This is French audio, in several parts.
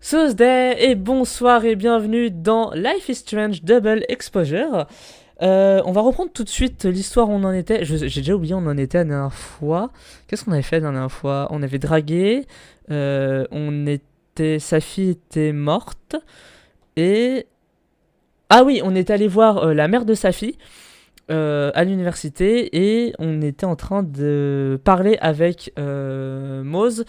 Tuesday et bonsoir et bienvenue dans Life is Strange Double Exposure. On va reprendre tout de suite l'histoire où on en était. J'ai déjà oublié où on en était la dernière fois. Qu'est-ce qu'on avait fait la dernière fois? On avait dragué. Sa fille était morte. Et... Ah oui, on est allé voir la mère de sa fille à l'université. Et on était en train de parler avec Mose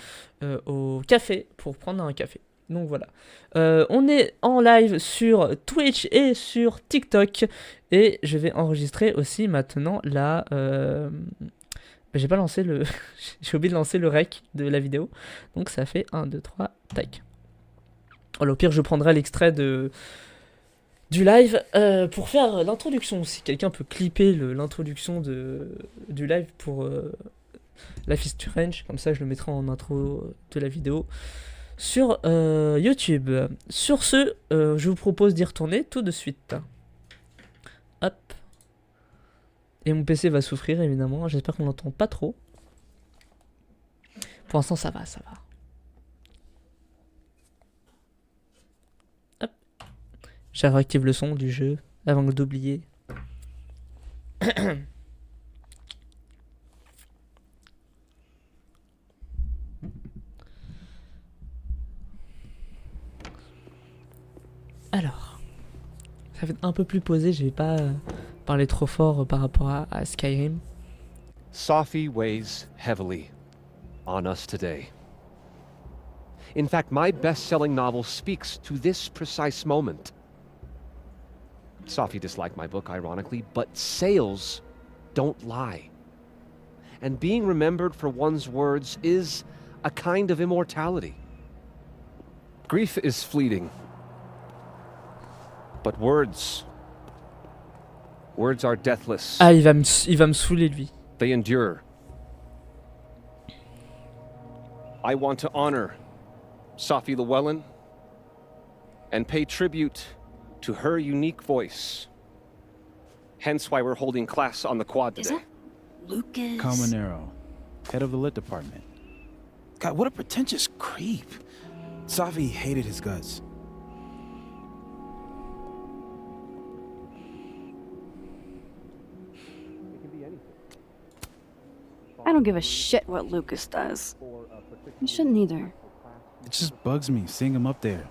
au café pour prendre un café. Donc voilà. On est en live sur Twitch et sur TikTok. Et je vais enregistrer aussi maintenant la... J'ai pas lancé le... J'ai oublié de lancer le rec de la vidéo. Donc ça fait 1, 2, 3, tac. Alors, au pire, je prendrai l'extrait du live pour faire l'introduction. Si quelqu'un peut clipper l'introduction du live pour Life is Strange, comme ça je le mettrai en intro de la vidéo sur YouTube. Sur ce, je vous propose d'y retourner tout de suite. Hop. Et mon PC va souffrir évidemment. J'espère qu'on l'entend pas trop. Pour l'instant, ça va, ça va. Hop. Je réactive le son du jeu avant d'oublier. Alors, ça va être un peu plus posé. Je vais pas parler trop fort par rapport à Skyrim. Safi weighs heavily on us today. In fact, my best-selling novel speaks to this precise moment. Safi disliked my book, ironically, but sales don't lie. And being remembered for one's words is a kind of immortality. Grief is fleeting. But words are deathless. Ah, il va me saouler lui. They endure. I want to honor Safi Llewellyn and pay tribute to her unique voice. Hence why we're holding class on the quad today. Is that Lucas? Comanero, head of the lit department. God, what a pretentious creep. Safi hated his guts. I don't give a shit what Lucas does. You shouldn't either. It just bugs me seeing him up there,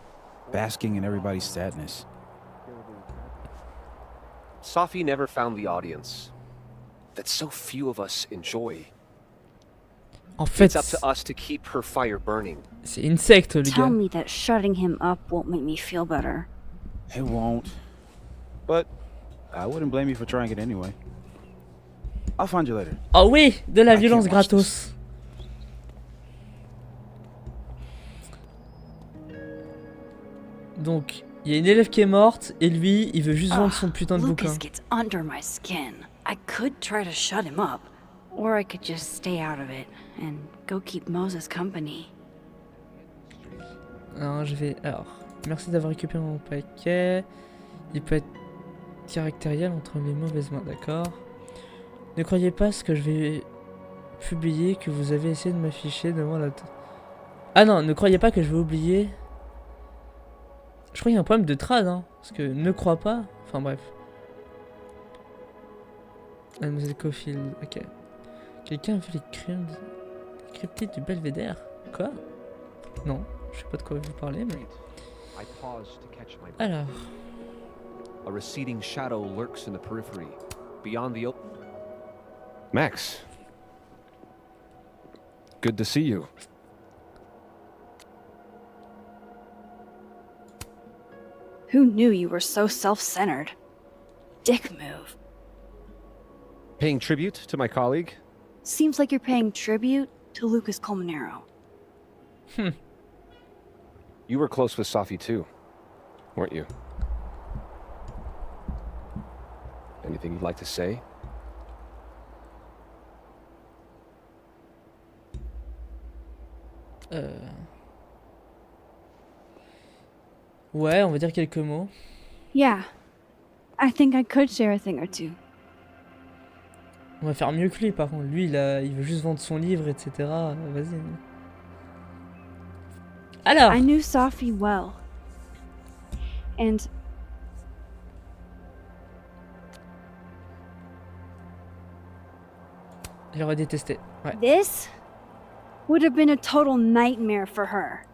basking in everybody's sadness. Safi never found the audience that so few of us enjoy. En fait, It's up to us to keep her fire burning. c'est insecte le Tell gars. me that shutting him up won't make me feel better. It won't. But I wouldn't blame you for trying it anyway. I'll find you later. Oh oui, de la I violence can't watch gratos. Donc, il y a une élève qui est morte et lui, il veut juste vendre son putain de bouquin. Lucas gets under my skin. I could try to shut him up, or I could just stay out of it and go keep Moses company. Alors, merci d'avoir récupéré mon paquet. Il peut être caractériel entre les mauvaises mains, d'accord. Ne croyez pas ce que je vais publier que vous avez essayé de m'afficher devant la... Ah non, ne croyez pas que je vais oublier... Je crois qu'il y a un problème de trad, hein. Parce que ne crois pas... Enfin bref. Mademoiselle Caulfield, ok. Quelqu'un a vu les crimes... cryptides du Belvédère? Quoi? Non, je sais pas de quoi vous parlez, mais... I pause to catch my breath. Alors... A receding shadow lurks in the periphery, beyond the open. Max. Good to see you. Who knew you were so self-centered? Dick move. Paying tribute to my colleague? Seems like you're paying tribute to Lucas Colmenero. You were close with Safi too, weren't you? Anything you'd like to say? Ouais, on va dire quelques mots. Yeah, I think I could share a thing or two. On va faire mieux que lui, par contre. Lui, il veut juste vendre son livre, etc. Vas-y. Alors, I knew Safi well. And j'aurais détesté. Ouais. this would have been a total nightmare for her.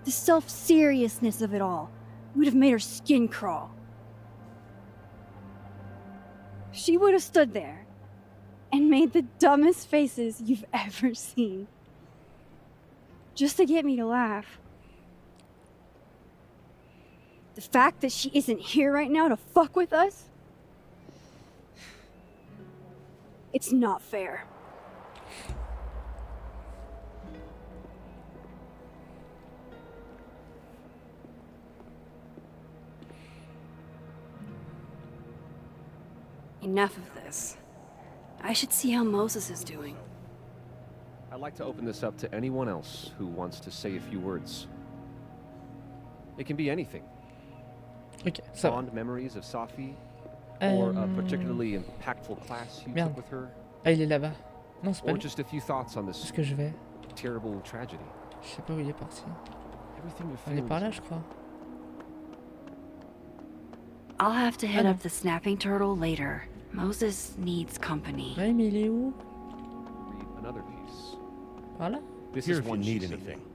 The self-seriousness of it all would have made her skin crawl. She would have stood there and made the dumbest faces you've ever seen. Just to get me to laugh. The fact that she isn't here right now to fuck with us? It's not fair. Enough of this. I should see how Moses is doing. I'd like to open this up to anyone else who wants to say a few words. It can be anything. Ok, ça va. Fond memories of Safi, or a Euh, particularly impactful class you Merde. took with her, Ah, il est là-bas. Non, c'est pas or lui. just a few thoughts on Où est-ce this que je vais? terrible tragedy. Je sais pas où il est parti. Everything you On est feel par is- là, je crois. I'll have to head no. up the snapping turtle later. Moses needs company. Ouais, mais il est où? read another piece. Par là? This Here is if you one she need sent anything. me.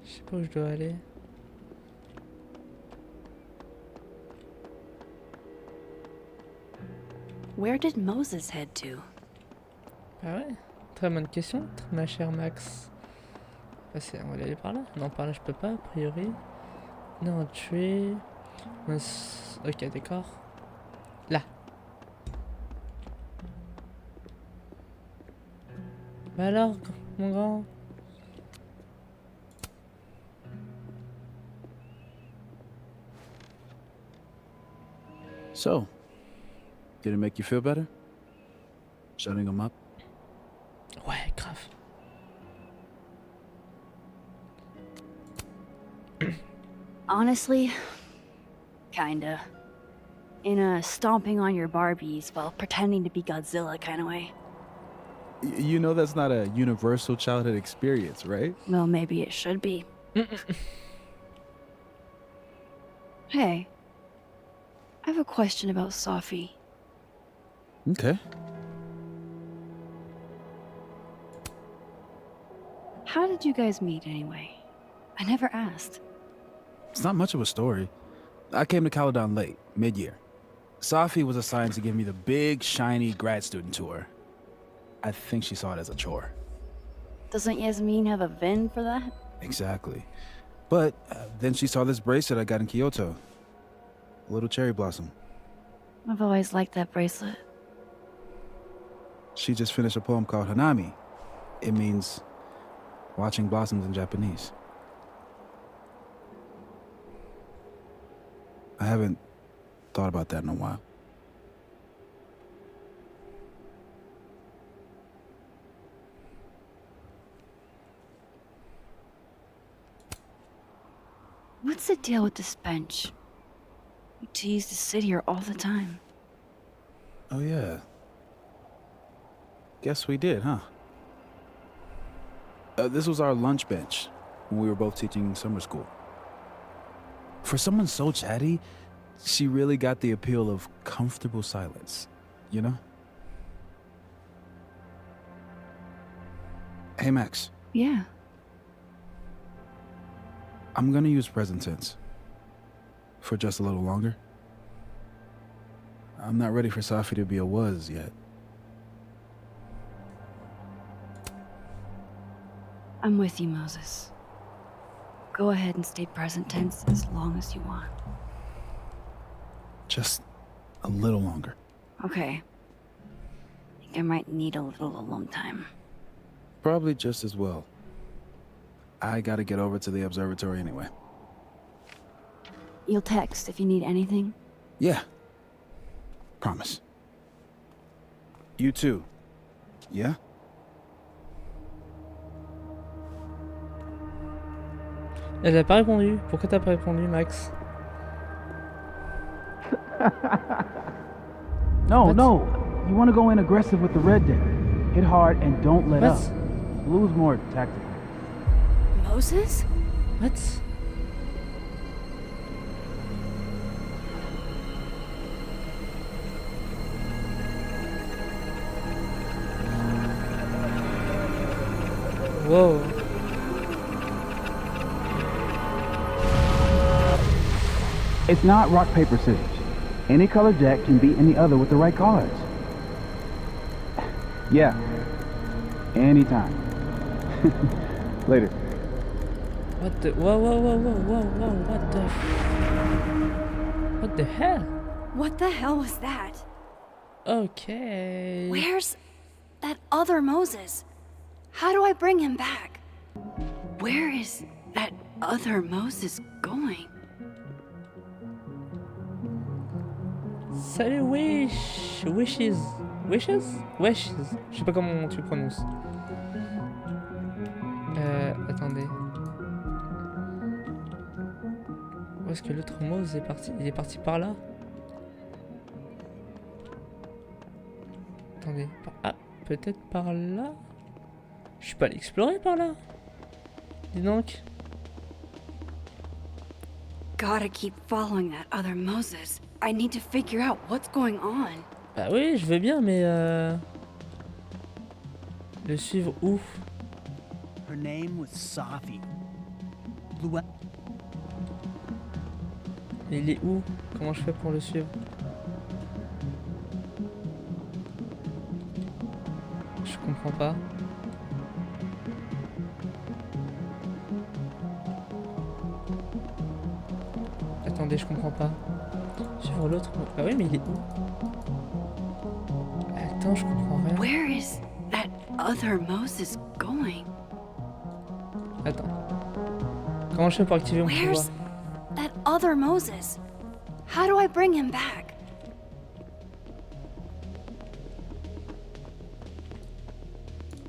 Je sais pas où je dois aller. Where did Moses head to? Ah ouais? Très bonne question, ma chère Max. Ah, on va aller par là? Non, par là je peux pas, a priori. Non, tuer. Ok, d'accord. Là. Bah alors, mon grand? So, did it make you feel better? Shutting him up? Ouais, grave. Honestly, kinda. In a stomping on your Barbies while pretending to be Godzilla kind of way. You know that's not a universal childhood experience, right? Well, maybe it should be. Hey, I have a question about Safi. Okay. How did you guys meet anyway? I never asked. It's not much of a story. I came to Caledon late, mid-year. Safi was assigned to give me the big, shiny grad student tour. I think she saw it as a chore. Doesn't Yasmin have a VIN for that? Exactly. But then she saw this bracelet I got in Kyoto. A little cherry blossom. I've always liked that bracelet. She just finished a poem called Hanami. It means watching blossoms in Japanese. I haven't thought about that in a while. What's the deal with this bench? We tease to sit here all the time. Oh, yeah. Guess we did, huh? This was our lunch bench when we were both teaching summer school. For someone so chatty, she really got the appeal of comfortable silence, you know? Hey, Max. Yeah. I'm gonna use present tense. For just a little longer. I'm not ready for Safi to be a was yet. I'm with you, Moses. Go ahead and stay present tense as long as you want. Just a little longer. Okay. I think I might need a little alone time. Probably just as well. I gotta get over to the observatory anyway. You'll text if you need anything? Yeah. Promise. You too. Yeah? Elle a pas répondu. Pourquoi t'as pas répondu, Max? No, What? no. You want to go in aggressive with the red deck. Hit hard and don't let What? up. Blue's more tactical. Moses? What? Wow. It's not rock, paper, scissors. Any color jack can beat any other with the right cards. Yeah. Anytime. Later. What the? Whoa, whoa, whoa, whoa, whoa, whoa, what the? What the hell? What the hell was that? Okay. Where's that other Moses? How do I bring him back? Where is that other Moses going? Salut Wish. Wishes. Wishes? Wishes. Je sais pas comment tu prononces. Attendez. Où est-ce que l'autre Mose est parti? Il est parti par là? Attendez. Ah, peut-être par là? Je suis pas allé explorer par là. Dis donc. Gotta keep following that other Moses. I need to figure out what's going on. Bah oui, je veux bien, mais le suivre où? Her name was Safi. Blue. Il est où? Comment je fais pour le suivre? Je comprends pas. Attendez, je comprends pas. Suivre l'autre. Bah oui, mais il est où? Attends, je comprends rien. Where is that other Moses going? Attends. Comment je fais pour activer mon pouvoir? Where's that other Moses? How do I bring him back?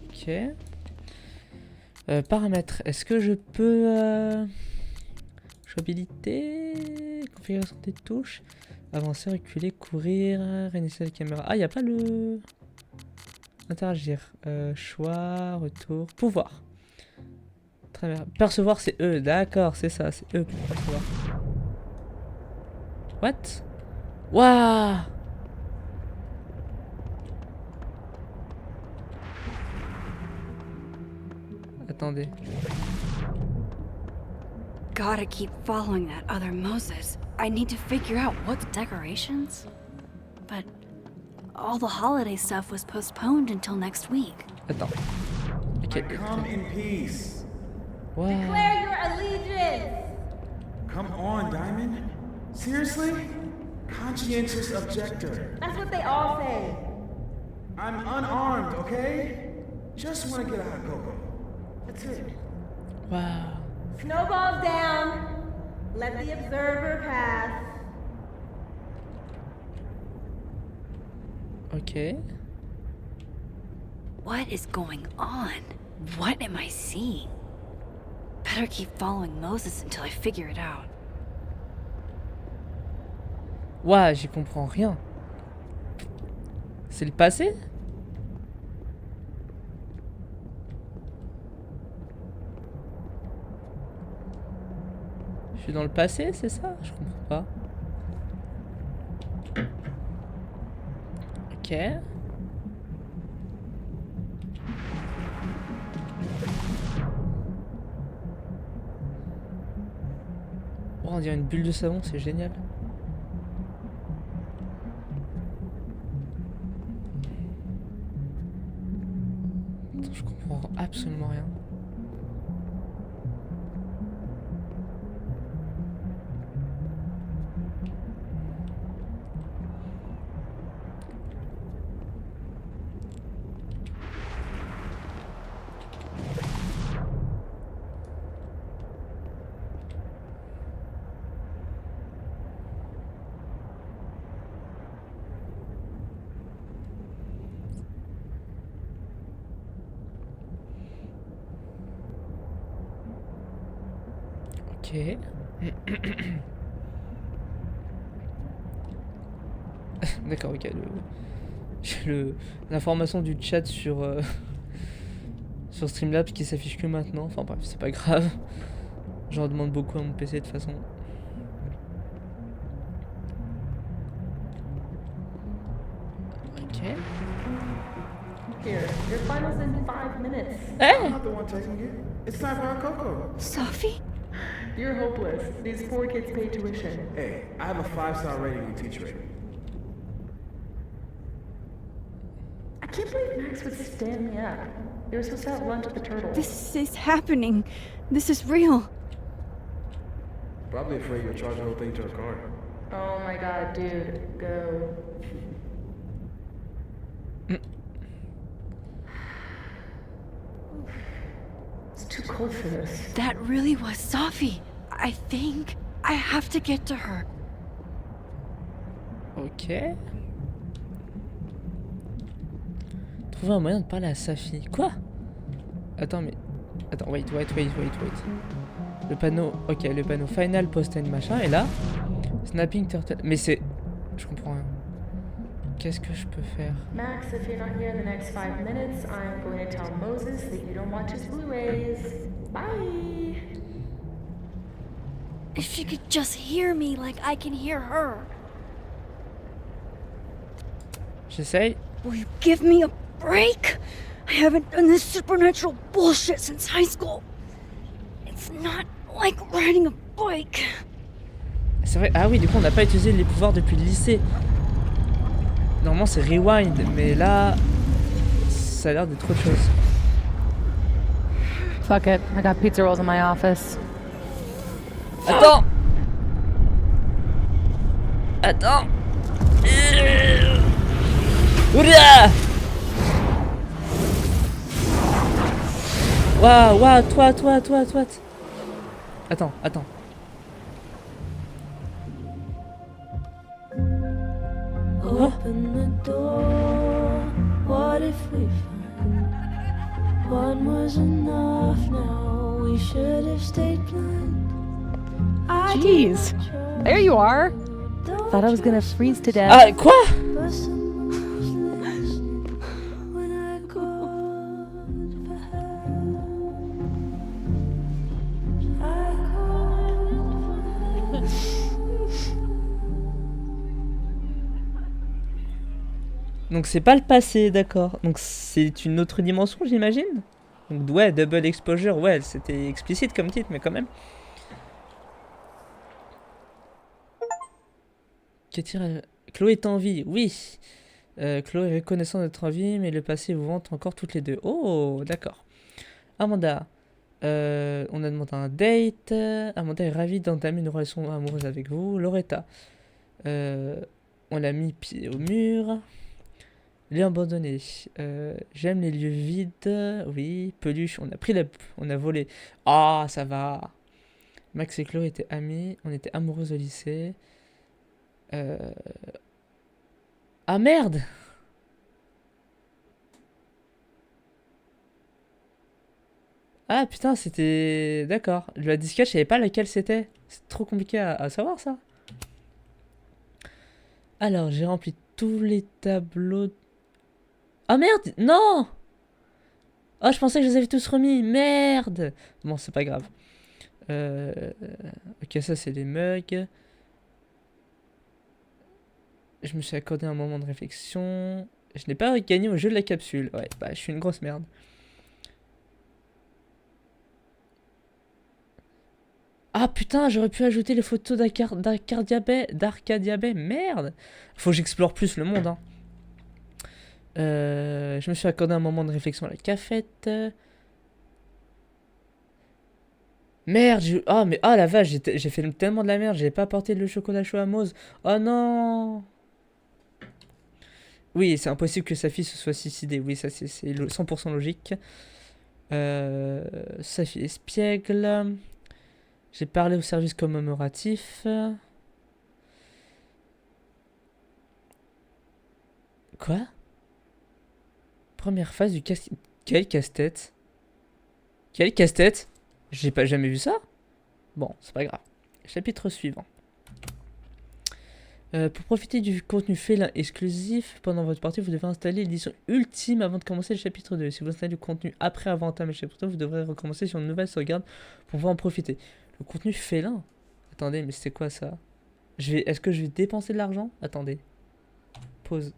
Ok. Paramètres. Est-ce que je peux... Jouabilité... Configuration des touches. Avancer, reculer, courir, réinitialiser la caméra. Ah, il n'y a pas le... Interagir. Choix, retour, pouvoir. Très bien. Percevoir, c'est E. D'accord, c'est ça, c'est E pour percevoir. What? Waouh! Attendez. Gotta keep following that other Moses. I need to figure out what's decorations. But all the holiday stuff was postponed until next week. Attends. Ok. Come in peace. Wow. Declare your allegiance! Come on, Diamond. Seriously? Conscientious objector. That's what they all say. I'm unarmed, okay? Just want to get a hot cocoa. That's it. Wow. Snowballs down. Let the observer pass. Ok. What is going on? What am I seeing? Better keep following Moses until I figure it out. Ouah, j'y comprends rien. C'est le passé? Je suis dans le passé, c'est ça? Je comprends pas. Ok. Oh, on dirait une bulle de savon, c'est génial. Attends, je comprends absolument rien. Ok. D'accord, ok. J'ai l'information du chat sur Sur Streamlabs qui s'affiche que maintenant. Enfin bref, c'est pas grave. J'en demande beaucoup à mon PC de toute façon. Ok. Here, your final's in 5 minutes. Eh? I'm not the one taking it. It's time for our Coco. Sophie? You're hopeless. These poor kids pay tuition. Hey, I have a 5-star rating on Teacher. I can't believe Max would stand me up. You were supposed to have lunch at the Turtle. This is happening. This is real. Probably afraid you'll charge the whole thing to her card. Oh my god, dude. Go. It's too cold for this. That really was Sophie. I think I have to get to her. Ok. Trouver un moyen de parler à Safi. Quoi? Attends, mais... Attends, wait. Le panneau... Ok, le panneau Final Post-end machin. Et là... Snapping Turtle... Mais c'est... Je comprends rien. Qu'est-ce que je peux faire? Max, if you're not here in the next 5 minutes, I'm going to tell Moses that you don't watch his Blu-rays. Bye! If she could just hear me like I can hear her. J'essaye. Will you give me a break? I haven't done this supernatural bullshit since high school. It's not like riding a bike. C'est vrai. Ah oui, du coup, on n'a pas utilisé les pouvoirs depuis le lycée. Normalement, c'est rewind. Mais là... Ça a l'air d'être autre chose. Fuck it. I got pizza rolls in my office. Attends! Attends! Oula! Waouh, toi. Attends. Open the door. What if we find one was enough now? We should have stayed blind. Jeez. There you are. Thought I was gonna freeze to death. Ah, quoi? But someone was listening when I called for help. I called for help. Donc c'est pas le passé, d'accord. Donc c'est une autre dimension, j'imagine. Donc ouais, double exposure, ouais, c'était explicite comme titre, mais quand même. Qu'est-il? Chloé est en vie, oui. Chloé est reconnaissante d'être en vie, mais le passé vous vante encore toutes les deux. Oh, d'accord. Amanda, on a demandé un date. Amanda est ravie d'entamer une relation amoureuse avec vous. Loretta, on l'a mis pied au mur. Lieu abandonné. J'aime les lieux vides. Oui. Peluche, on a volé. Ah, ça va. Max et Chloé étaient amis. On était amoureux au lycée. Ah merde! Ah putain, c'était... D'accord. La disquette, je savais pas laquelle c'était. C'est trop compliqué à savoir ça. Alors, j'ai rempli tous les tableaux... Ah merde! Non! Oh, je pensais que je les avais tous remis. Merde! Bon, c'est pas grave. Ok, ça c'est les mugs. Je me suis accordé un moment de réflexion. Je n'ai pas gagné au jeu de la capsule. Ouais, bah je suis une grosse merde. Ah putain, j'aurais pu ajouter les photos d'Arcadia Bay. Merde! Faut que j'explore plus le monde, hein. Je me suis accordé un moment de réflexion à la cafette. Merde, oh mais oh la vache, j'ai fait tellement de la merde, j'avais pas apporté le chocolat chaud à Mose. Oh non! Oui, c'est impossible que sa fille se soit suicidée. Oui, ça c'est 100% logique. Sa fille espiègle. J'ai parlé au service commémoratif. Quoi? Première phase du casse... Quel casse-tête? Quel casse-tête? J'ai pas jamais vu ça? Bon, c'est pas grave. Chapitre suivant. Pour profiter du contenu félin exclusif pendant votre partie, vous devez installer l'édition ultime avant de commencer le chapitre 2. Si vous installez le contenu après avoir entamé le chapitre 2, vous devrez recommencer sur une nouvelle sauvegarde pour pouvoir en profiter. Le contenu félin? Attendez, mais c'est quoi ça? Est-ce que je vais dépenser de l'argent? Attendez. Pause.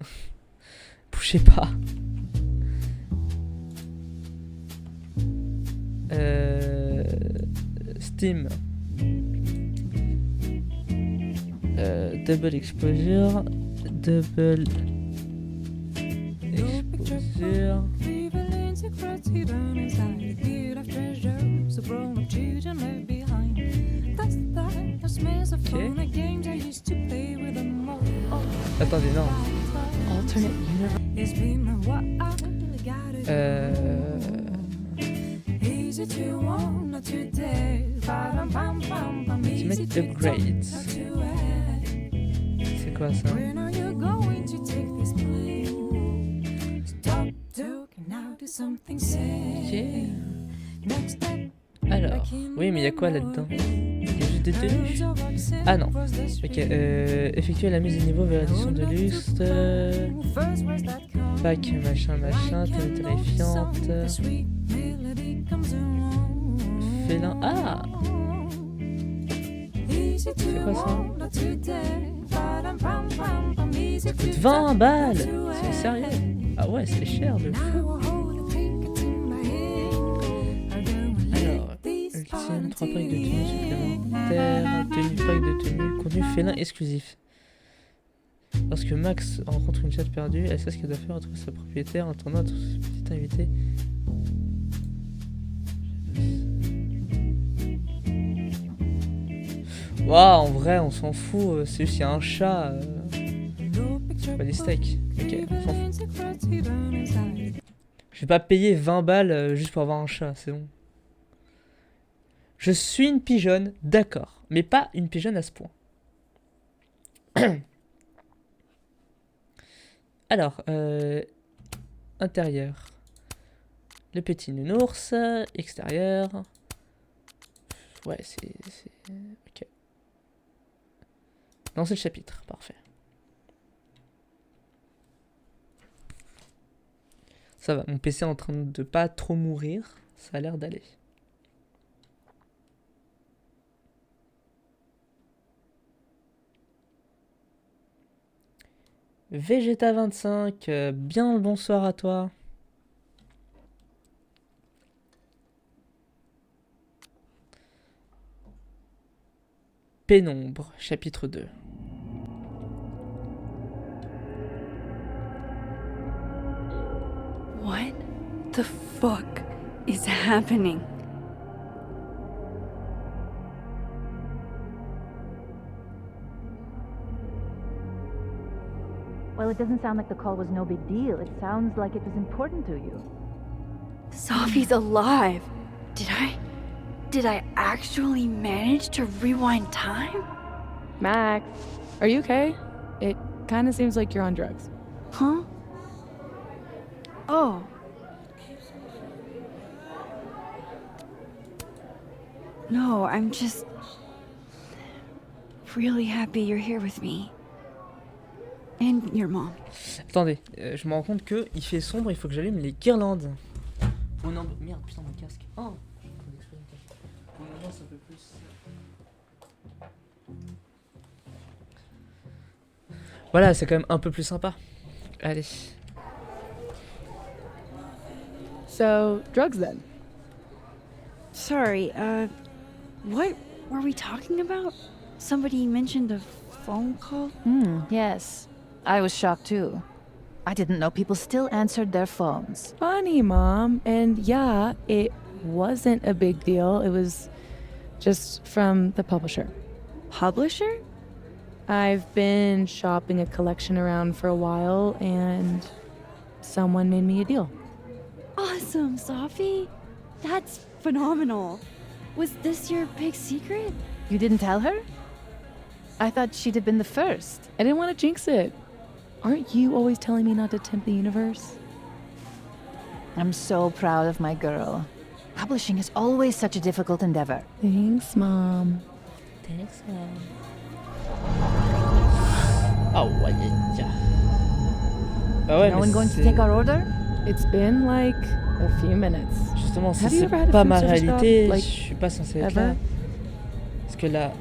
Bougez pas. Steam. Double exposure. Double exposure. Ok. Attendez, non. Alternate Ultimate Upgrades. C'est quoi ça? Ok. Alors, oui, mais il y a quoi là-dedans? Il y a juste des tenues? Ah non. Ok, effectuer la mise de niveau vers l'édition de lustre. Pack, machin, tenue terrifiante. Félin. Ah! C'est quoi ça? Ça coûte 20 balles! C'est sérieux? Ah ouais, c'est cher de fou. Alors, ultime, 3 packs de tenues supplémentaires, tenue pack de tenues, contenu félin exclusif. Lorsque Max rencontre une chatte perdue, elle sait ce qu'elle doit faire, retrouver sa propriétaire en tournant entre ses petits invités. Waouh, en vrai, on s'en fout, c'est juste qu'il y a un chat. C'est pas des steaks. Ok, on s'en fout. Je vais pas payer 20 balles juste pour avoir un chat, c'est bon. Je suis une pigeonne, d'accord, mais pas une pigeonne à ce point. Alors, intérieur. Le petit nounours, extérieur. Ouais, c'est... Ok. Lancer le chapitre, parfait. Ça va, mon PC est en train de pas trop mourir. Ça a l'air d'aller. Vegeta 25, bien le bonsoir à toi. Pénombre, chapitre 2. What the fuck is happening? Well, it doesn't sound like the call was no big deal. It sounds like it was important to you. Sophie's alive. Did I actually manage to rewind time? Max, are you okay? It kind of seems like you're on drugs. Huh? Oh. No, I'm just really happy you're here with me. And your mom. Attendez, je me rends compte que il fait sombre, il faut que j'allume les guirlandes. Oh non, merde, putain, mon casque. Oh, pour une ambiance un peu plus. Voilà, c'est quand même un peu plus sympa. Allez. So, drugs then? Sorry, what were we talking about? Somebody mentioned a phone call? Yes. I was shocked too. I didn't know people still answered their phones. Funny, Mom. And yeah, it wasn't a big deal. It was just from the publisher. Publisher? I've been shopping a collection around for a while, and someone made me a deal. Awesome, Sophie. That's phenomenal. Was this your big secret? You didn't tell her? I thought she'd have been the first. I didn't want to jinx it. Aren't you always telling me not to tempt the universe? I'm so proud of my girl. Publishing is always such a difficult endeavor. Thanks, Mom. Thanks, Ah ouais, bah ouais, No mais one going to c'est... take our order? It's been like a few minutes. Justement, si Have you c'est ever had a pas food ma service job, réalité, like, je suis pas censé être ever? là. Parce que là...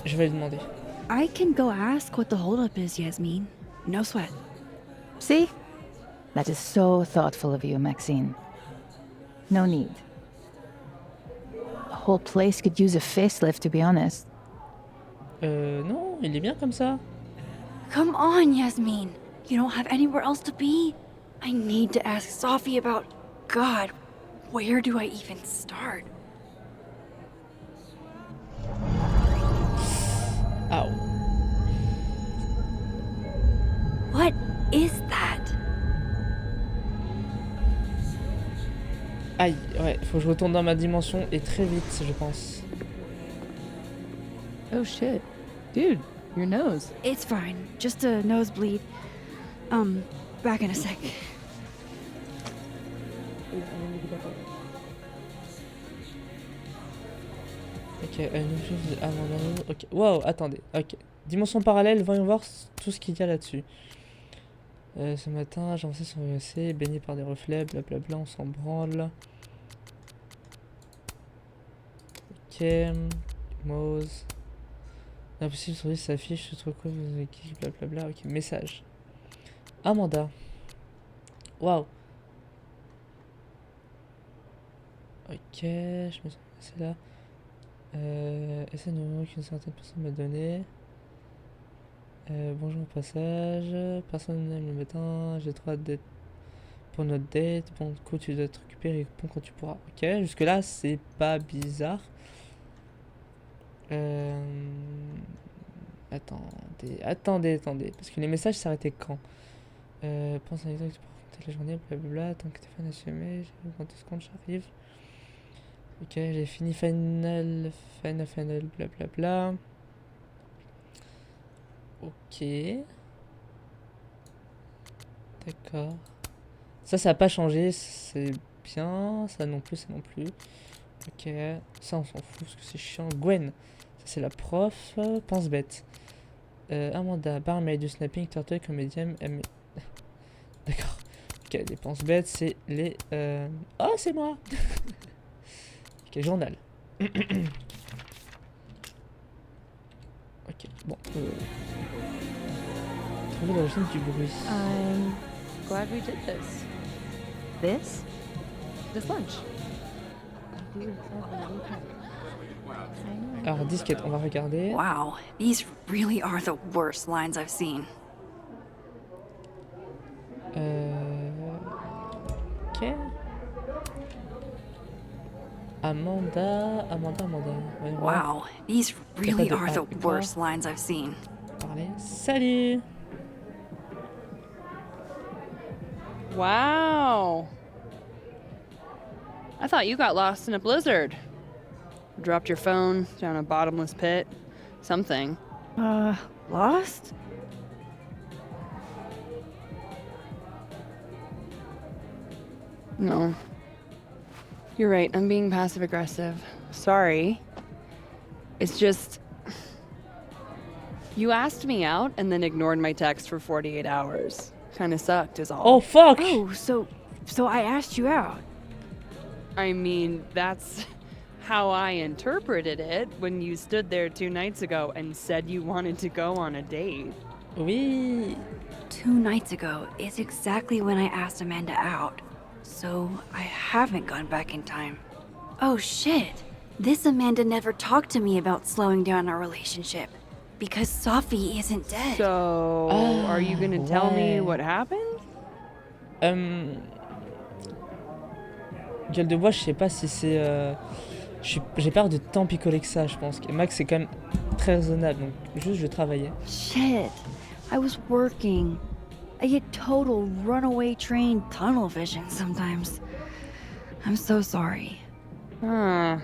Je vais lui demander. I can go ask what the holdup is, Yasmin. No sweat. See? That is so thoughtful of you, Maxine. No need. The whole place could use a facelift, to be honest. Non, il est bien comme ça. Come on, Yasmin. You don't have anywhere else to be? I need to ask Sophie about... God, where do I even start? Ow. What is that? Aïe, ouais, faut que je retourne dans ma dimension et très vite, je pense. Oh shit. Dude, your nose. It's fine. Just a nosebleed. Back in a sec. Ok, ok. Wow, attendez. Ok. Dimension parallèle, voyons voir tout ce qu'il y a là-dessus. Ce matin, j'ai avancé sur le WC, baigné par des reflets, blablabla, on s'en branle. Ok. Mose. Impossible de trouver sa fiche, je trouve quoi, vous équipe, blablabla. Ok, message. Amanda. Waouh. Ok, je me sens passé là. C'est un numéro qu'une certaine personne m'a donné. Bonjour au passage. Personne n'aime le matin. J'ai trop hâte d'être pour notre date. Bon, du coup, tu dois te récupérer et réponds quand tu pourras. Ok, jusque-là, c'est pas bizarre. Attendez. Parce que les messages s'arrêtaient quand pense à l'exemple que tu peux raconter la journée, blablabla. Tant que t'es fan assumé, j'ai 20 secondes, j'arrive. Ok, j'ai fini final, blablabla. Ok. D'accord. Ça a pas changé, c'est bien. Ça non plus, Ok. Ça, on s'en fout parce que c'est chiant. Gwen, ça c'est la prof. Pense bête. Amanda, barmaid du snapping, turtle, comédienne. D'accord. Ok, les penses bêtes, c'est les. Oh, c'est moi! Ok, journal. Ok, bon. Trouver l'origine du bruit. I'm glad we did this. This? This lunch. Alors, disquette, on va regarder. Wow, these really are the worst lines I've seen. Ok. Amanda. Wow, these really de are the A, worst lines I've seen. Parler. Salut! Wow. I thought you got lost in a blizzard. Dropped your phone down a bottomless pit. Something. Lost? No. You're right, I'm being passive aggressive. Sorry. It's just... You asked me out and then ignored my text for 48 hours. Kinda sucked is all. Oh, fuck! Oh, so I asked you out. I mean, that's how I interpreted it when you stood there 2 nights ago and said you wanted to go on a date. Oui. 2 nights ago is exactly when I asked Amanda out. So I haven't gone back in time. Oh shit. This Amanda never talked to me about slowing down our relationship. Because Sophie isn't dead. So, are you gonna tell me what happened? Gueule de bois, je sais pas si c'est... J'ai peur de tant picoler que ça, je pense. Max, c'est quand même très raisonnable, donc juste je travaillais. Shit. I was working. I get total runaway train tunnel vision sometimes. I'm so sorry. Huh.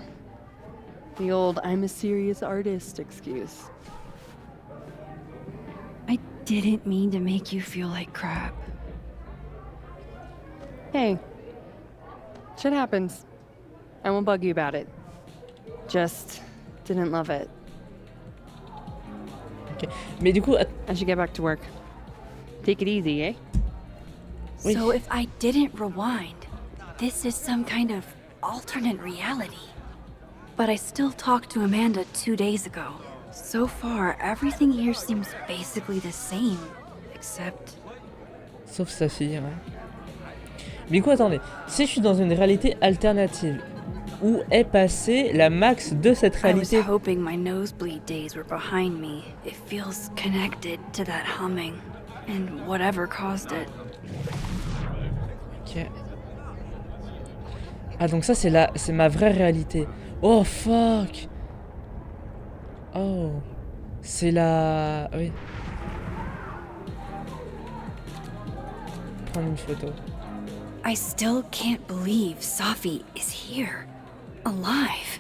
The old I'm a serious artist excuse. I didn't mean to make you feel like crap. Hey. Shit happens. I won't bug you about it. Just didn't love it. Ok. Mais du coup, I should get back to work. Take it easy, eh? Oui. So if I didn't rewind, this is some kind of alternate reality. But I still talked to Amanda 2 days ago. So far, everything here seems basically the same, except... sauf sa fille, ouais. Mais du coup, attendez. Si je suis dans une réalité alternative, où est passée la max de cette I was réalité? hoping my nosebleed days were behind me. It feels connected to that humming, and whatever caused it. Ok. Ah, donc ça, c'est ma vraie réalité. Oh, fuck! Oh. C'est la... Oui. Prendre une photo. I still can't believe Safi is here. Alive.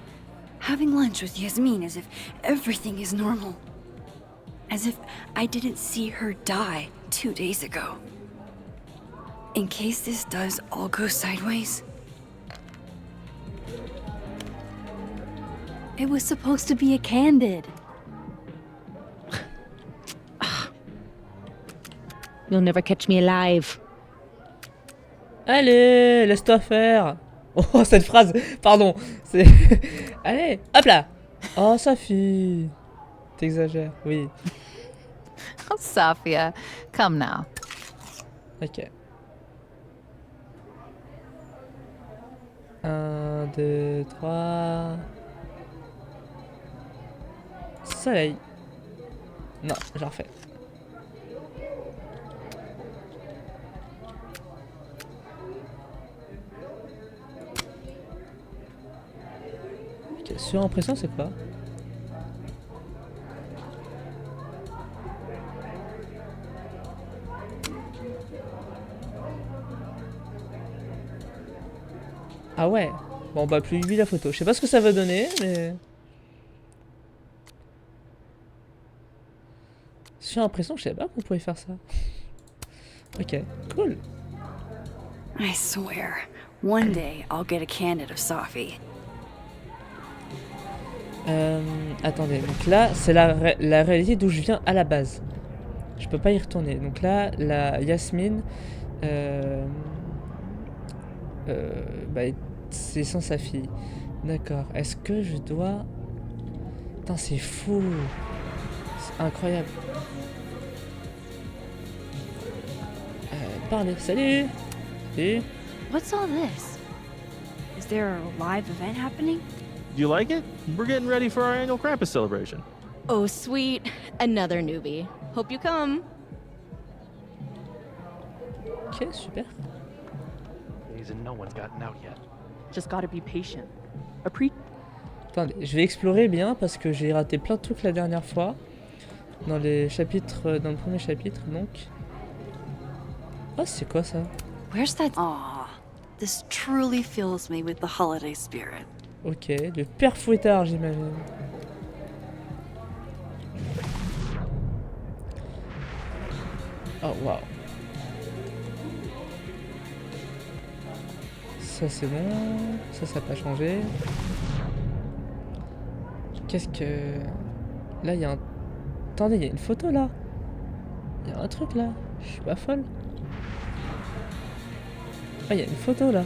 Having lunch with Yasmin as if everything is normal. As if I didn't see her die 2 days ago. In case this does all go sideways. It was supposed to be a candid. You'll never catch me alive. Allez, laisse-toi faire. Oh, cette phrase, pardon. C'est... Allez, hop là. Oh, Sophie. T'exagères, oui. Oh, Safia, come now. Ok. 1, 2, 3... Soleil. Non, j'en refais. Ok, surimpression c'est quoi? Ah ouais. Bon bah plus 8 la photo. Je sais pas ce que ça va donner, mais... J'ai l'impression que je savais pas qu'on pouvait faire ça. Ok, cool. I swear, one day I'll get a candid of Safi. Attendez, donc là, c'est la réalité d'où je viens à la base. Je peux pas y retourner. Donc là, la Yasmine, bah, c'est sans sa fille. D'accord. Est-ce que je dois... Putain, c'est fou. C'est incroyable. Parlez. Salut. Salut. What's all this? Is there a live event happening? Do you like it? We're getting ready for our annual Krampus celebration. Oh, sweet. Another newbie. Hope you come. Ok, super. And no one's gotten out yet. Just gotta be patient. Attendez, je vais explorer bien parce que j'ai raté plein de trucs la dernière fois. Dans les chapitres, dans le premier chapitre, donc. Oh, c'est quoi ça? Where's that? Aw, this truly fills me with the holiday spirit. Ok, le père Fouettard, j'imagine. Oh, waouh. Ça, c'est bon. Ça n'a pas changé. Qu'est-ce que... Là, il y a un... Attendez, il y a une photo, là. Il y a un truc, là. Je suis pas folle. Ah, il y a une photo, là.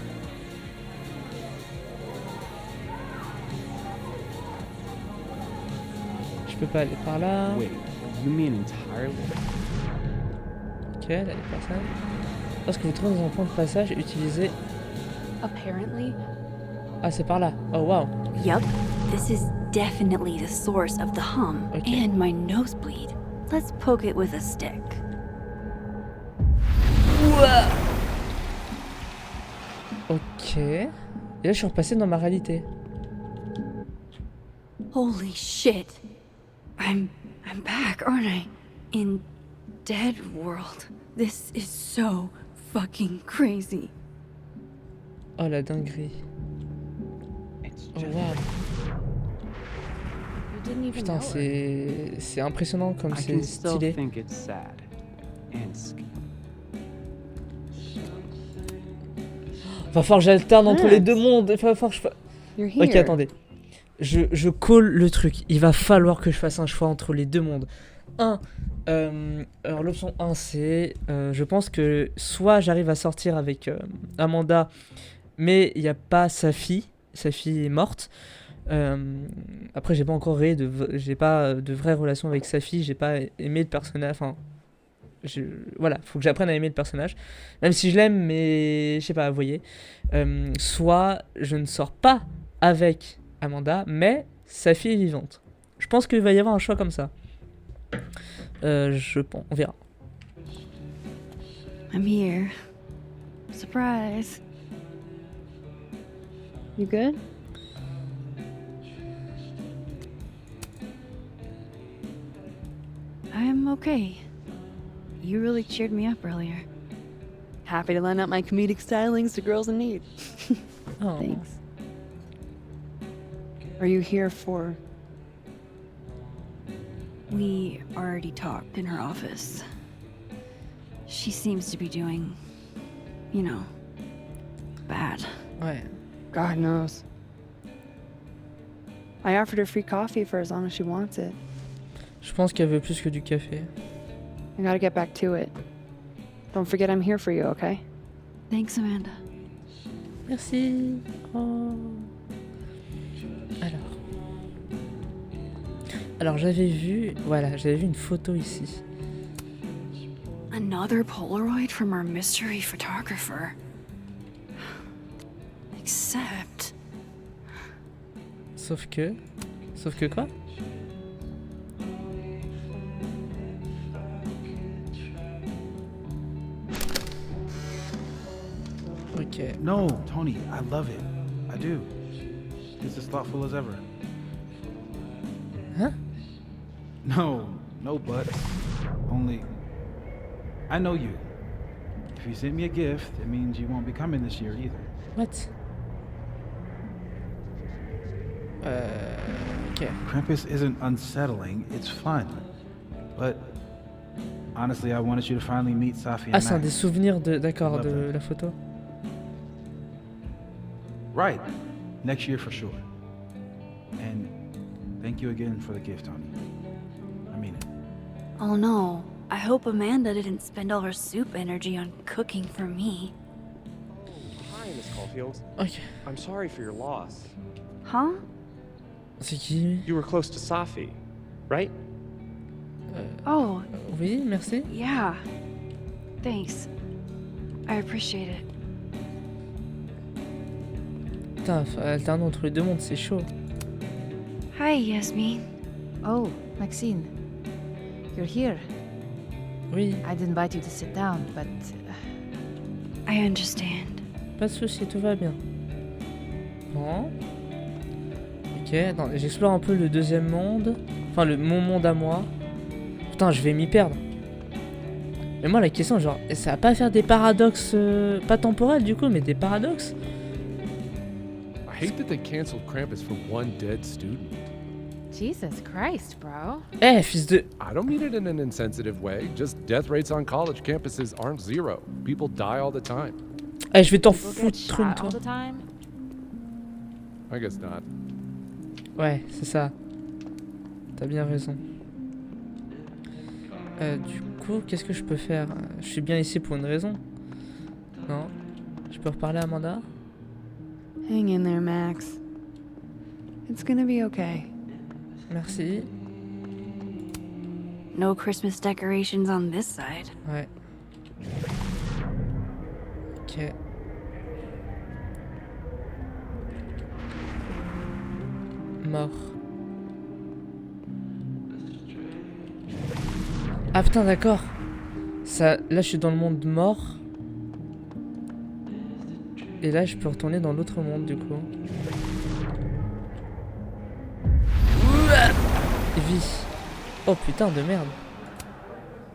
Je peux pas aller par là. Wait, you mean entirely? Ok, là, les personnes. Lorsque vous trouvez dans un point de passage, utilisez... Apparently. Ah, c'est par là. Oh, wow. Yup, this is definitely the source of the hum and my nosebleed. Let's poke it with a stick. Ok. Et là, je suis repassé dans ma réalité. Holy shit. I'm back, aren't I? In Dead World. This is so fucking crazy. Oh, la dinguerie. Oh, wow. Putain, c'est impressionnant comme c'est stylé. Va falloir que j'alterne entre les deux mondes. Il va falloir que je... Ok, attendez. Je colle le truc. Il va falloir que je fasse un choix entre les deux mondes. Alors l'option 1 c'est je pense que soit j'arrive à sortir avec Amanda mais il n'y a pas sa fille est morte. Après j'ai pas encore j'ai pas de vraie relation avec sa fille, j'ai pas aimé le personnage, enfin voilà, faut que j'apprenne à aimer le personnage même si je l'aime, mais je sais pas, vous voyez. Soit je ne sors pas avec Amanda mais sa fille est vivante. Je pense qu'il va y avoir un choix comme ça. Je pense, on verra. I'm here. Surprise. You good? I'm okay. You really cheered me up earlier. Happy to lend out my comedic stylings to girls in need. Oh. Thanks. Are you here for... We already talked in her office. She seems to be doing, you know, bad. Ouais. God knows. I offered her free coffee for as long as she wants it. Je pense qu'elle veut plus que du café. I gotta get back to it. Don't forget I'm here for you, okay? Thanks, Amanda. Merci. Oh. Alors j'avais vu une photo ici. Another Polaroid from our mystery photographer. Except... Sauf que quoi? Ok. No, Tony, I love it. I do. It's as thoughtful as ever. Huh? No buts. Only, I know you. If you sent me a gift, it means you won't be coming this year either. What? Okay. Krampus isn't unsettling, it's fun. But honestly, I wanted you to finally meet Safi and Ah, c'est un des Max. souvenirs de Love them. la photo. Right. Next year for sure. And thank you again for the gift, Tony. I mean it. Oh no, I hope Amanda didn't spend all her soup energy on cooking for me. Hi, Miss Caulfield. Ok. I'm sorry for your loss. Huh? C'est qui? You were close to Safi, right? Oh, Oui, merci. yeah. Thanks. I appreciate it. Putain, alterner entre les deux mondes, c'est chaud. Hi, Yasmin. Oh, Maxine. You're here. Oui. I'd invite you to sit down, but... I understand. Pas de soucis, tout va bien. Bon. Ok, attends, j'explore un peu le deuxième monde. Enfin, mon monde à moi. Putain, je vais m'y perdre. Mais moi, la question, genre, ça va pas faire des paradoxes... pas temporels, du coup, mais des paradoxes? I hate that they canceled Krampus for one dead student. Jesus Christ, bro. Eh, fils de... I don't mean it in an insensitive way. Just death rates on college campuses aren't zero. People die all the time. Eh, je vais t'en People get foutre une, shot toi. all the time? I guess not. Ouais, c'est ça. T'as bien raison. Du coup, qu'est-ce que je peux faire? Je suis bien ici pour une raison. Non? Je peux reparler à Amanda? Hang in there, Max. It's gonna be okay. Merci. No Christmas decorations on this side. Ouais. Ok. Mort. Ah putain, d'accord. Ça, là, je suis dans le monde mort. Et là, je peux retourner dans l'autre monde, du coup. Vie. Oh putain de merde.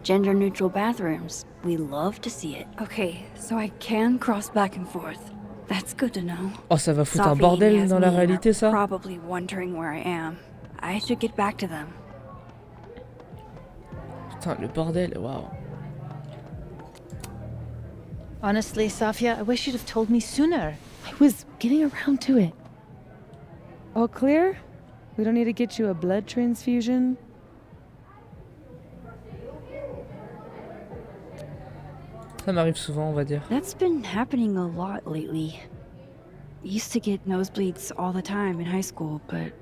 Gender neutral bathrooms. We love to see it. Okay, so I can cross back and forth. That's good to know. Oh, ça va foutre un Sophie bordel and dans la Yasmin réalité, are ça. Probably wondering where I am. I should get back to them. Putain, le bordel, waouh. Honestly, Safia, I wish you'd have told me sooner. I was getting around to it. All clear? We don't need to get you a blood transfusion? Ça m'arrive souvent, on va dire. That's been happening a lot lately. Used to get nosebleeds all the time in high school, but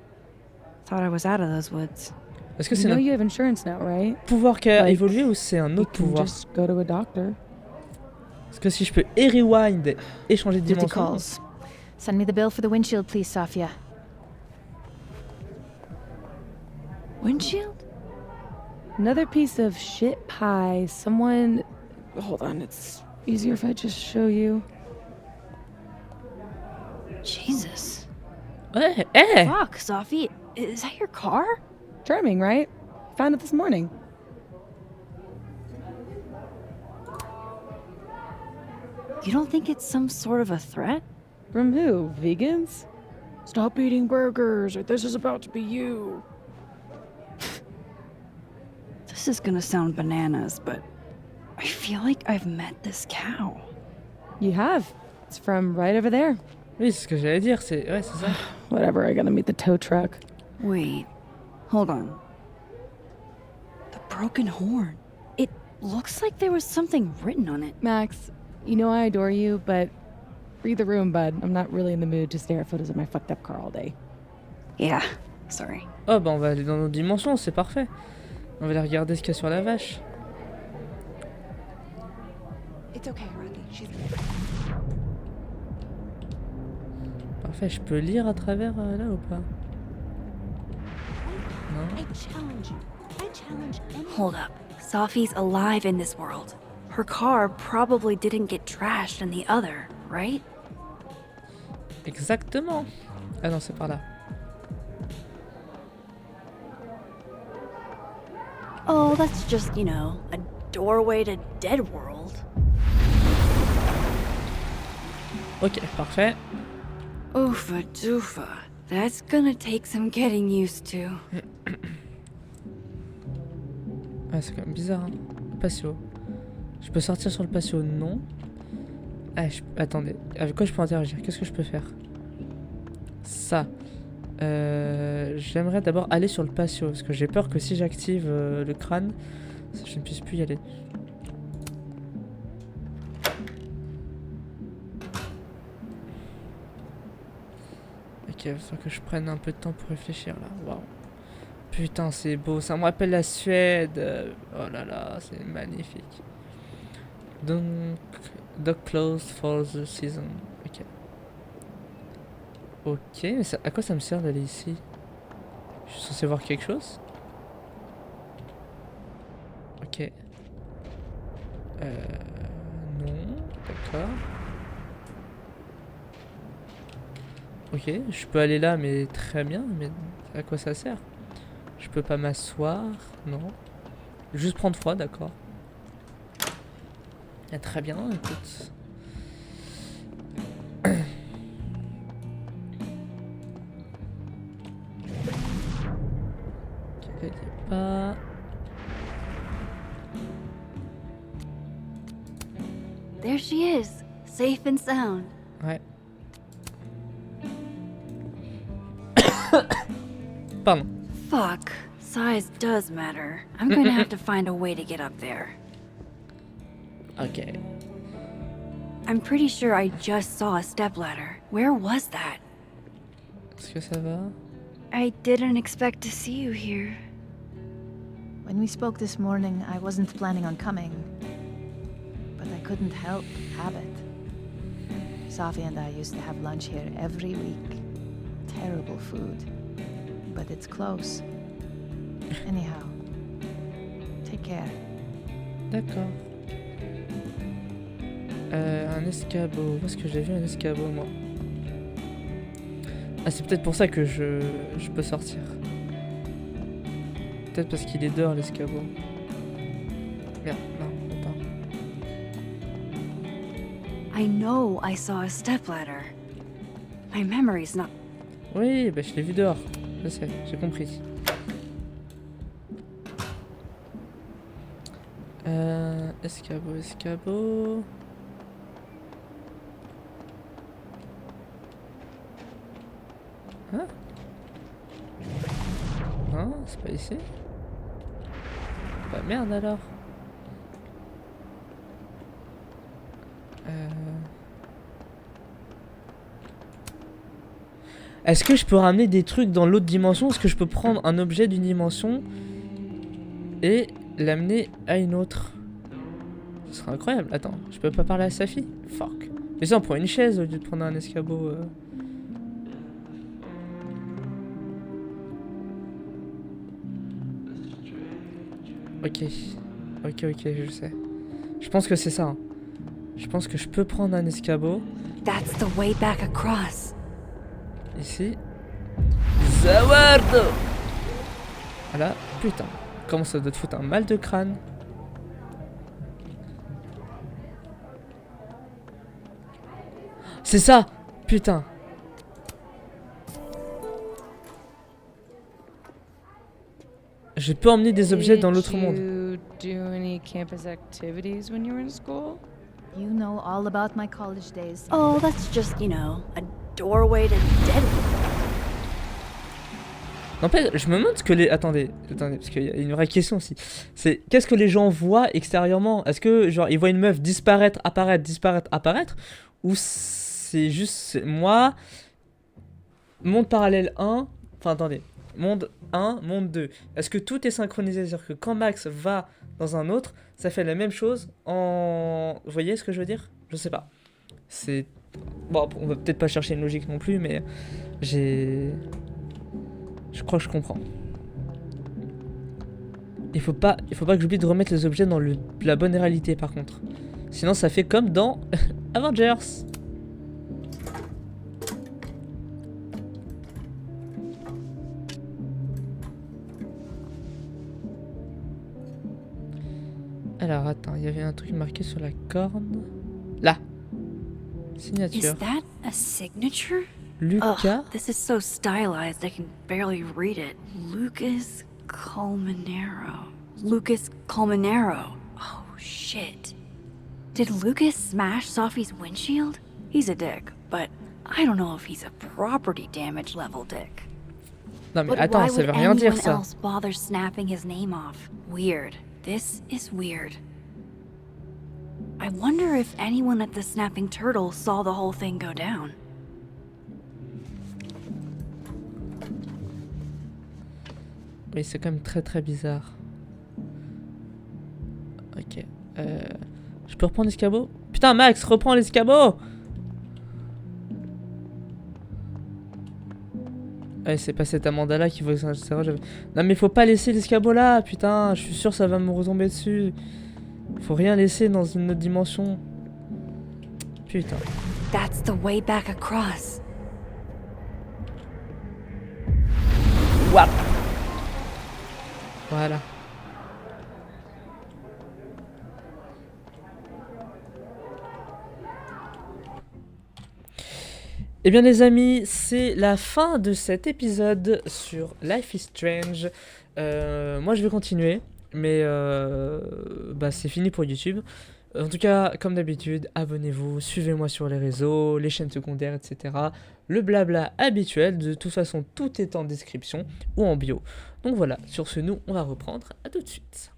thought I was out of those woods. Est-ce que You c'est know notre you have insurance now, right? pouvoir qui a Like, évolué ou c'est un You autre can pouvoir? just go to a doctor. Parce que si je peux rewind et changer de Duty dimension. calls. Send me the bill for the windshield, please, Safia. Windshield? Another piece of shit pie. Someone. Hold on, it's easier if I just show you. Jesus. Ouais, eh! Fuck, Sophie. Is that your car? Charming, right? Found it this morning. You don't think it's some sort of a threat? From who? Vegans? Stop eating burgers, or this is about to be you. This is gonna sound bananas, but I feel like I've met this cow. You have. It's from right over there. Oui, c'est ce que j'allais dire, c'est ouais, c'est ça. Whatever, I gotta meet the tow truck. Wait, hold on. The broken horn. It looks like there was something written on it. Max, you know I adore you, but read the room, bud. I'm not really in the mood to stare at photos of my fucked up car all day. Yeah, sorry. Oh bah on va aller dans nos dimensions, c'est parfait. On va aller regarder ce qu'il y a sur la vache. It's okay, Rocky. She's... Parfait, je peux lire à travers là ou pas? Non. I challenge you. I challenge anyone. Hold up. Sophie's alive in this world. Her car probably didn't get trashed in the other, right? Exactement. Ah non, c'est par là. Oh, that's just, you know, a doorway to Dead World. Ok, parfait. Oofa doofa. That's gonna take some getting used to. Ah, c'est quand même bizarre, hein. Patio. Je peux sortir sur le patio? Non. Ah, attendez. Avec quoi je peux interagir? Qu'est-ce que je peux faire? Ça. J'aimerais d'abord aller sur le patio. Parce que j'ai peur que si j'active le crâne, je ne puisse plus y aller. Ok, il va falloir que je prenne un peu de temps pour réfléchir là. Waouh. Putain, c'est beau. Ça me rappelle la Suède. Oh là là, c'est magnifique. Donc, dock closed for the season. Ok. Ok, mais à quoi ça me sert d'aller ici? Je suis censé voir quelque chose? Ok. Non, d'accord. Ok, je peux aller là, mais très bien, mais à quoi ça sert? Je peux pas m'asseoir, non. Juste prendre froid, d'accord. Ah, très bien, écoute. Pas... There she is, safe and sound. Ouais. Pardon. Fuck, size does matter. I'm gonna have to find a way to get up there. Ok. I'm pretty sure I just saw a stepladder. Where was that? Est-ce que ça va? I didn't expect to see you here. When we spoke this morning, I wasn't planning on coming. But I couldn't help have it. Safi and I used to have lunch here every week. Terrible food. But it's close. Anyhow, take care. D'accord. Un escabeau. Où est-ce que j'ai vu un escabeau, moi? Ah, c'est peut-être pour ça que je peux sortir. Peut-être parce qu'il est dehors, l'escabeau. Merde, non, attends. I know I saw a stepladder. My memory's not... Oui, bah je l'ai vu dehors. Je sais, j'ai compris. Escabeau, escabeau... Hein? Non, c'est pas ici. Bah merde alors. Est-ce que je peux ramener des trucs dans l'autre dimension? Est-ce que je peux prendre un objet d'une dimension et l'amener à une autre? Ce serait incroyable. Attends, je peux pas parler à Safi? Fuck. Mais ça, on prend une chaise au lieu de prendre un escabeau. Ok. Ok, je sais. Je pense que c'est ça. Hein. Je pense que je peux prendre un escabeau. That's the way back across. Ici. Zawardo! Voilà. Putain. Comment ça doit te foutre un mal de crâne? C'est ça! Putain. Je peux emmener des objets dans l'autre monde. Did you do any campus activities when you were in school? You know all about my college days. Oh, that's just, you know, a doorway to Deadwood. N'empêche, je me demande ce que les... Attendez, parce qu'il y a une vraie question aussi. C'est qu'est-ce que les gens voient extérieurement? Est-ce que, genre, ils voient une meuf disparaître, apparaître? Ou c'est juste moi, monde parallèle 1, enfin attendez, monde 1, monde 2. Est-ce que tout est synchronisé? C'est-à-dire que quand Max va dans un autre, ça fait la même chose en... Vous voyez ce que je veux dire? Je sais pas. C'est... Bon, on va peut-être pas chercher une logique non plus, mais j'ai... Je crois que je comprends. Il faut pas que j'oublie de remettre les objets dans la bonne réalité par contre. Sinon ça fait comme dans Avengers. Alors attends, il y avait un truc marqué sur la corne. Là. Signature. Is that a signature? Lucas. Ugh, this is so stylized I can barely read it. Lucas Colmenero. Lucas Colmenero. Oh shit. Did Lucas smash Sophie's windshield? He's a dick, but I don't know if he's a property damage level dick. Non mais But attends, why ça would veut rien dire anyone ça. else bother snapping his name off? Weird. This is weird. I wonder if anyone at the Snapping Turtle saw the whole thing go down. Oui, c'est quand même très bizarre. Ok. Je peux reprendre l'escabeau? Putain, Max, reprends l'escabeau! Ouais, c'est pas cette Amanda-là qui veut que ça... Non mais faut pas laisser l'escabeau là, putain, je suis sûr ça va me retomber dessus. Faut rien laisser dans une autre dimension. Putain. That's the way back across. Wap. Voilà. Eh bien les amis, c'est la fin de cet épisode sur Life is Strange. Moi je vais continuer, mais bah, c'est fini pour YouTube. En tout cas, comme d'habitude, abonnez-vous, suivez-moi sur les réseaux, les chaînes secondaires, etc. Le blabla habituel, de toute façon tout est en description ou en bio. Donc voilà, sur ce nous, on va reprendre, à tout de suite.